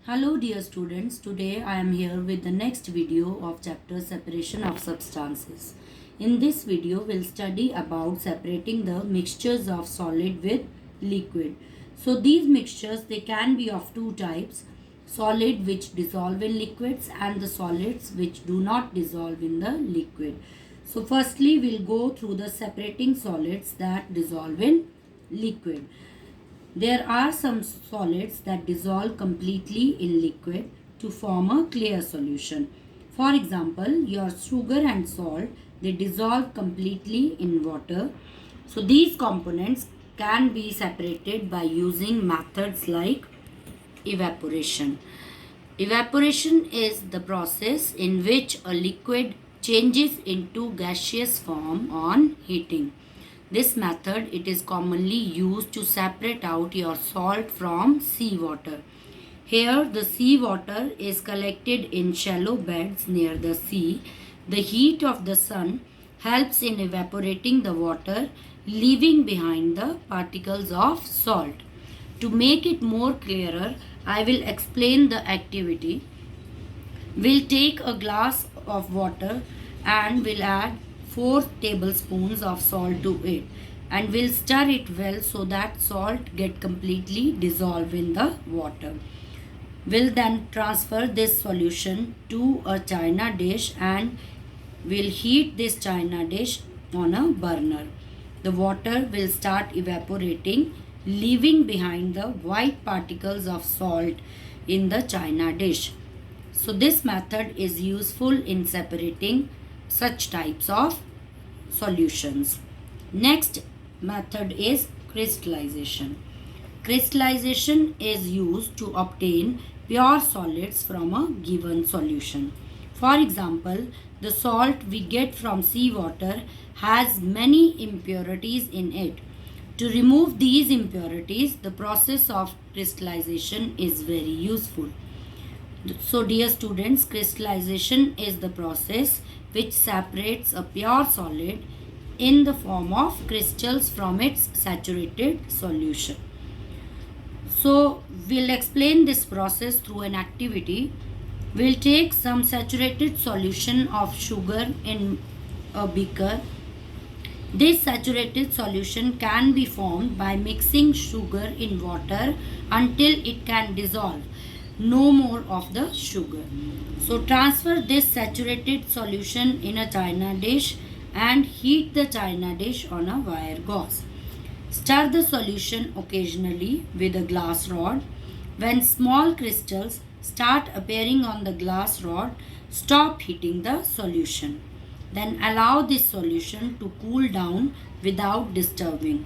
Hello dear students, today I am here with the next video of chapter separation of substances. In this video we'll study about separating the mixtures of solid with liquid. So these mixtures they can be of two types, solid which dissolve in liquids and the solids which do not dissolve in the liquid. So firstly we'll go through the separating solids that dissolve in liquid. There are some solids that dissolve completely in liquid to form a clear solution. For example, your sugar and salt, they dissolve completely in water. So these components can be separated by using methods like evaporation. Evaporation is the process in which a liquid changes into gaseous form on heating. This method it is commonly used to separate out your salt from seawater. Here the seawater is collected in shallow beds near the sea. The heat of the sun helps in evaporating the water, leaving behind the particles of salt. To make it more clearer, I will explain the activity. We'll take a glass of water and we'll add 4 tablespoons of salt to it, and we'll stir it well so that salt get completely dissolved in the water. We'll then transfer this solution to a china dish and we'll heat this china dish on a burner. The water will start evaporating, leaving behind the white particles of salt in the china dish. So this method is useful in separating such types of solutions. Next method is crystallization. Crystallization is used to obtain pure solids from a given solution. For example, the salt we get from seawater has many impurities in it. To remove these impurities, the process of crystallization is very useful. So dear students, crystallization is the process which separates a pure solid in the form of crystals from its saturated solution. So we'll explain this process through an activity. We'll take some saturated solution of sugar in a beaker. This saturated solution can be formed by mixing sugar in water until it can dissolve no more of the sugar. So transfer this saturated solution in a china dish and heat the china dish on a wire gauze. Stir the solution occasionally with a glass rod. When small crystals start appearing on the glass rod, stop heating the solution. Then allow this solution to cool down without disturbing.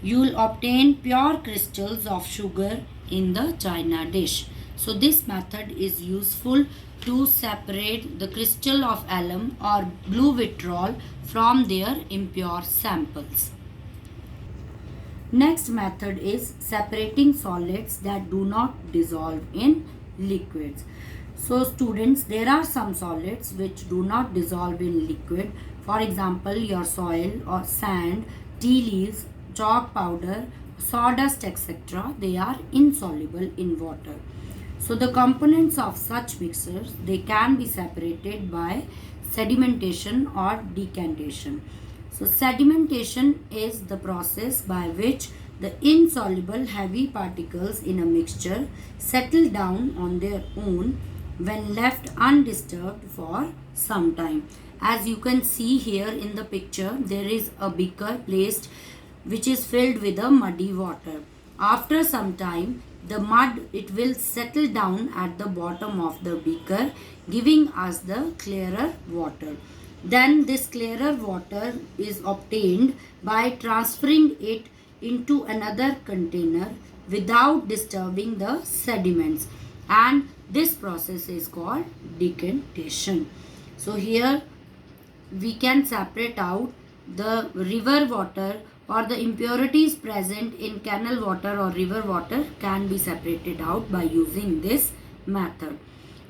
You will obtain pure crystals of sugar in the china dish. So this method is useful to separate the crystal of alum or blue vitriol from their impure samples. Next method is separating solids that do not dissolve in liquids. So students, there are some solids which do not dissolve in liquid. For example, your soil or sand, tea leaves, chalk powder, sawdust, etc. They are insoluble in water. So the components of such mixtures, they can be separated by sedimentation or decantation. So sedimentation is the process by which the insoluble heavy particles in a mixture settle down on their own when left undisturbed for some time. As you can see here in the picture, there is a beaker placed which is filled with a muddy water. After some time, the mud it will settle down at the bottom of the beaker, giving us the clearer water. Then this clearer water is obtained by transferring it into another container without disturbing the sediments, and this process is called decantation. So here we can separate out the river water, or the impurities present in canal water or river water can be separated out by using this method.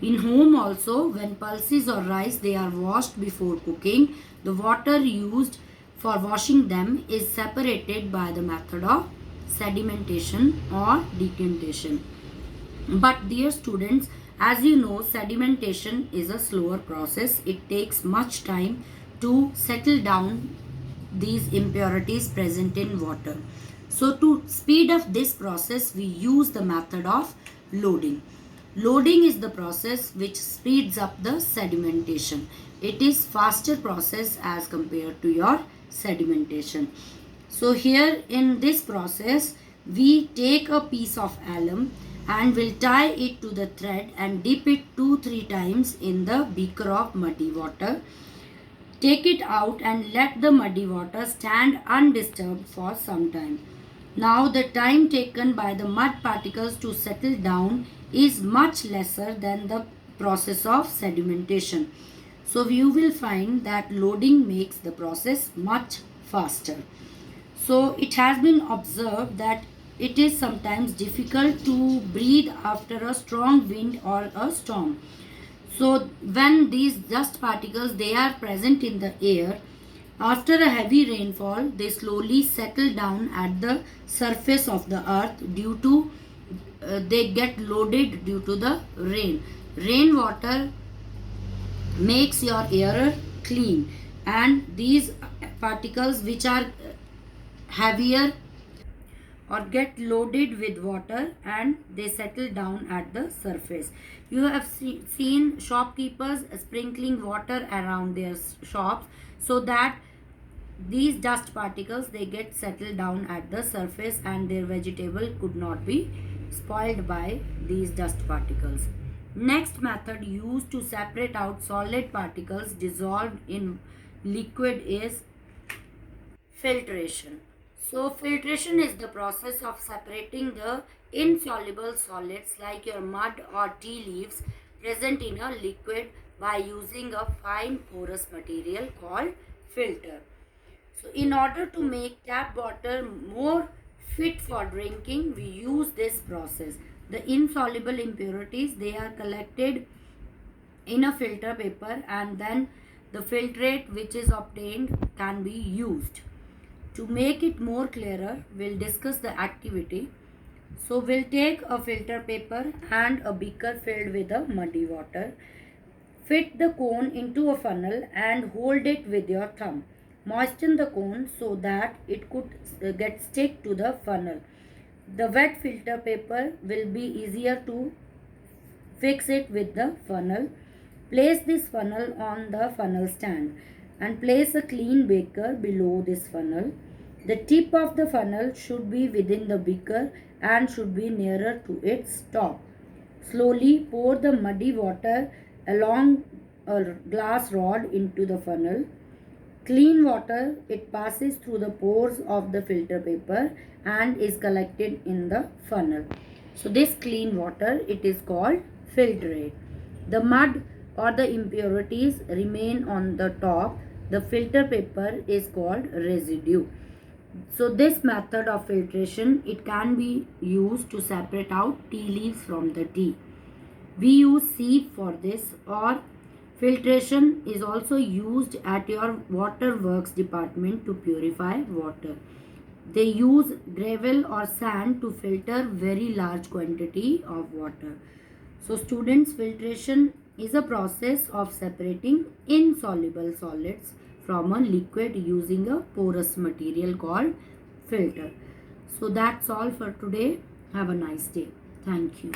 In home also, when pulses or rice they are washed before cooking, the water used for washing them is separated by the method of sedimentation or decantation. But dear students, as you know, sedimentation is a slower process. It takes much time to settle down these impurities present in water. So to speed up this process, we use the method of loading. Loading is the process which speeds up the sedimentation. It is faster process as compared to your sedimentation. So here in this process, we take a piece of alum and will tie it to the thread and dip it 2-3 times in the beaker of muddy water. Take it out and let the muddy water stand undisturbed for some time. Now the time taken by the mud particles to settle down is much lesser than the process of sedimentation. So you will find that loading makes the process much faster. So it has been observed that it is sometimes difficult to breathe after a strong wind or a storm. So when these dust particles they are present in the air, after a heavy rainfall, they slowly settle down at the surface of the earth due to they get loaded due to the rain. Rainwater makes your air clean, and these particles which are heavier or get loaded with water and they settle down at the surface. You have seen shopkeepers sprinkling water around their shops so that these dust particles they get settled down at the surface and their vegetable could not be spoiled by these dust particles. Next method used to separate out solid particles dissolved in liquid is filtration. So filtration is the process of separating the insoluble solids like your mud or tea leaves present in a liquid by using a fine porous material called filter. So in order to make tap water more fit for drinking, we use this process. The insoluble impurities they are collected in a filter paper and then the filtrate which is obtained can be used. To make it more clearer, we'll discuss the activity. So we'll take a filter paper and a beaker filled with a muddy water. Fit the cone into a funnel and hold it with your thumb. Moisten the cone so that it could get stick to the funnel. The wet filter paper will be easier to fix it with the funnel. Place this funnel on the funnel stand and place a clean beaker below this funnel. The tip of the funnel should be within the beaker and should be nearer to its top. Slowly pour the muddy water along a glass rod into the funnel. Clean water, it passes through the pores of the filter paper and is collected in the funnel. So this clean water, it is called filtrate. The mud or the impurities remain on the top. The filter paper is called residue. So this method of filtration, it can be used to separate out tea leaves from the tea. We use sieve for this, or filtration is also used at your waterworks department to purify water. They use gravel or sand to filter very large quantity of water. So students, filtration is a process of separating insoluble solids from a liquid using a porous material called filter. So that's all for today. Have a nice day. Thank you.